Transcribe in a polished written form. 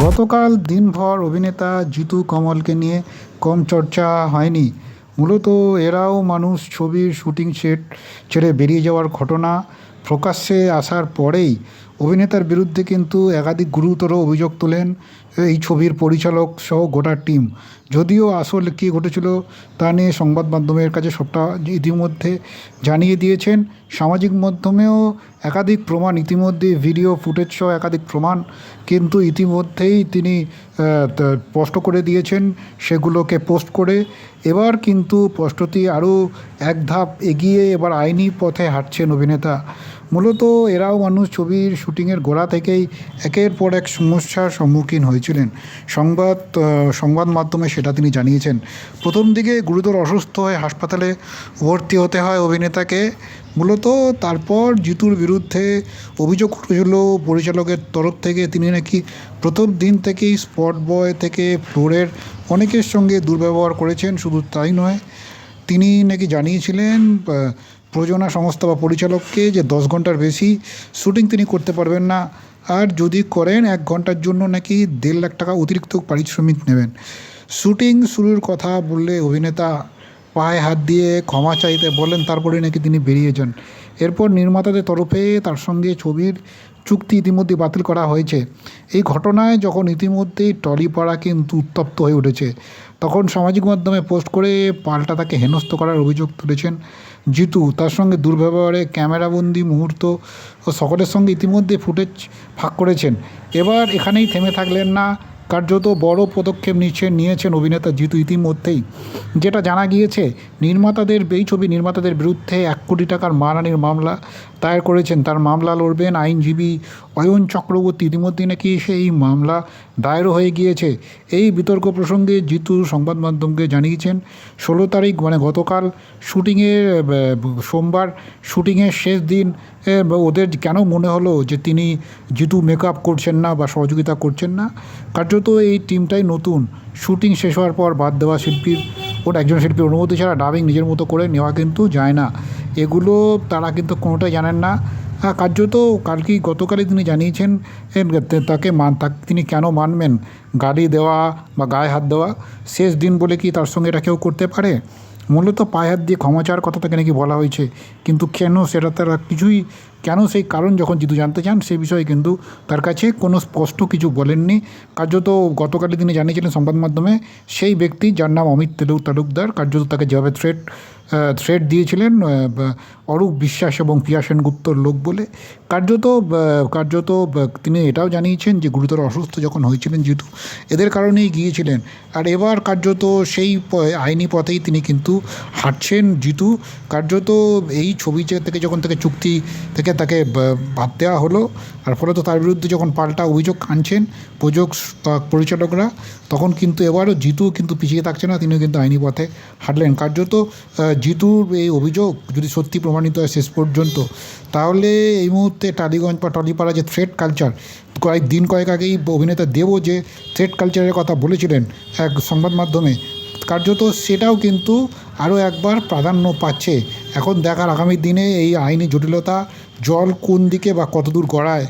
গতকাল দিনভর অভিনেতা জিতু কমলকে নিয়ে কম চর্চা হয়নি। মূলত এরাও মানুষ। ছবির শুটিং সেট ছেড়ে বেরিয়ে যাওয়ার ঘটনা প্রকাশ্যে আসার পরেই অভিনেতার বিরুদ্ধে কিন্তু একাধিক গুরুতর অভিযোগ তোলেন এই ছবির পরিচালক সহ গোটা টিম। যদিও আসল কী ঘটেছিল তা নিয়ে সংবাদ মাধ্যমের কাছে সবটা ইতিমধ্যে জানিয়ে দিয়েছেন। সামাজিক মাধ্যমেও একাধিক প্রমাণ ইতিমধ্যে, ভিডিও ফুটেজ সহ একাধিক প্রমাণ কিন্তু ইতিমধ্যেই তিনি স্পষ্ট করে দিয়েছেন, সেগুলোকে পোস্ট করে। এবার কিন্তু স্পষ্টতি আরও এক ধাপ এগিয়ে এবার আইনি পথে হাঁটছেন অভিনেতা। মূলত এরাও মানুষ ছবির শুটিংয়ের গোড়া থেকেই একের পর এক সমস্যার সম্মুখীন হয়েছিলেন। সংবাদ মাধ্যমে সেটা তিনি জানিয়েছেন। প্রথম দিকে গুরুতর অসুস্থ হয়ে হাসপাতালে ভর্তি হতে হয় অভিনেতাকে। মূলত তারপর জিতুর বিরুদ্ধে অভিযোগ উঠেছিল পরিচালকের তরফ থেকে। তিনি নাকি প্রথম দিন থেকেই স্পট বয় থেকে ফ্লোরের অনেকের সঙ্গে দুর্ব্যবহার করেছেন। শুধু তাই নয়, তিনি নাকি জানিয়েছিলেন প্রযোজনা সংস্থা বা পরিচালককে যে 10 ঘন্টার বেশি শ্যুটিং তিনি করতে পারবেন না, আর যদি করেন 1 ঘন্টার জন্য নাকি 1.5 লাখ টাকা অতিরিক্ত পারিশ্রমিক নেবেন। শ্যুটিং শুরুর কথা বললে অভিনেতা পায়ে হাত দিয়ে ক্ষমা চাইতে বলেন, তারপরে নাকি তিনি বেরিয়ে যান। এরপর নির্মাতাদের তরফে তার সঙ্গে ছবির চুক্তি ইতিমধ্যে বাতিল করা হয়েছে। এই ঘটনায় যখন ইতিমধ্যেই টলিপাড়া কিন্তু উত্তপ্ত হয়ে উঠেছে, তখন সামাজিক মাধ্যমে পোস্ট করে পাল্টা তাকে হেনস্থ করার অভিযোগ তুলেছেন জিতু। তার সঙ্গে দুর্ব্যবহারে ক্যামেরাবন্দি মুহূর্ত ও সকলের সঙ্গে ইতিমধ্যে ফুটেজ ভাগ করেছেন। এবার এখানেই থেমে থাকলেন না, কার্যত বড় পদক্ষেপ নিয়েছেন অভিনেতা জিতু ইতিমধ্যেই। যেটা জানা গিয়েছে, এই ছবি নির্মাতাদের বিরুদ্ধে 1 কোটি টাকার মানহানির মামলা দায়ের করেছেন। তার মামলা লড়বেন আইনজীবী অয়ন চক্রবর্তী। ইতিমধ্যেই নাকি সেই মামলা দায়েরও হয়ে গিয়েছে। এই বিতর্ক প্রসঙ্গে জিতু সংবাদ মাধ্যমকে জানিয়েছেন, 16 তারিখ মানে গতকাল শুটিংয়ের সোমবার শুটিংয়ের শেষ দিন ওদের কেন মনে হলো যে তিনি জিতু মেকআপ করছেন না বা সহযোগিতা করছেন না। কার্যত এই টিমটাই নতুন। শুটিং শেষ হওয়ার পর বাদ দেওয়া একজন শিল্পীর অনুমতি ছাড়া ডাবিং নিজের মতো করে নেওয়া কিন্তু যায় না। এগুলো তারা কিন্তু কোনোটাই জানেন না। কার্যত গতকালই তিনি জানিয়েছেন তিনি কেন মানবেন গালি দেওয়া বা গায়ে হাত দেওয়া। শেষ দিন বলে কি তার সঙ্গে এটা কেউ করতে পারে? মূলত পায়ে হাত দিয়ে ক্ষমা চাওয়ার কথা তাকে নাকি বলা হয়েছে, কিন্তু কেন সেটা তারা কেন সেই কারণ যখন জিতু জানতে চান, সেই বিষয়ে কিন্তু তার কাছে কোনো স্পষ্ট কিছু বলেননি। কার্যত গতকালই তিনি জানিয়েছিলেন সংবাদ মাধ্যমে, সেই ব্যক্তি যার নাম অমিত তালুকদার কার্যত তাকে যেভাবে থ্রেট দিয়েছিলেন অরূপ বিশ্বাস এবং প্রিয়া সেনগুপ্তর লোক বলে। কার্যত তিনি এটাও জানিয়েছেন যে গুরুতর অসুস্থ যখন হয়েছিলেন জিতু, এদের কারণেই গিয়েছিলেন। আর এবার কার্যত সেই আইনি পথেই তিনি কিন্তু হাঁটছেন জিতু। কার্যত এই ছবি থেকে যখন তাকে চুক্তি থেকে তাকে বাদ দেওয়া হলো, আর ফলে তো তার বিরুদ্ধে যখন পাল্টা অভিযোগ আনছেন পরিচালকরা, তখন কিন্তু এবারও জিতু কিন্তু পিছিয়ে থাকছে না, তিনিও কিন্তু আইনি পথে হাঁটলেন। কার্যত জিতুর এই অভিযোগ যদি সত্যি প্রমাণিত হয় শেষ পর্যন্ত, তাহলে এই মুহূর্তে টালিগঞ্জ বা টলিপাড়া যে থ্রেট কালচার, কয়েক আগেই অভিনেতা দেবও যে থ্রেট কালচারের কথা বলেছিলেন এক সংবাদ মাধ্যমে, কার্যত সেটাও কিন্তু আরও একবার প্রাধান্য পাচ্ছে। এখন দেখার আগামী দিনে এই আইনি জটিলতা জল কোন দিকে বা কতদূর গড়ায়।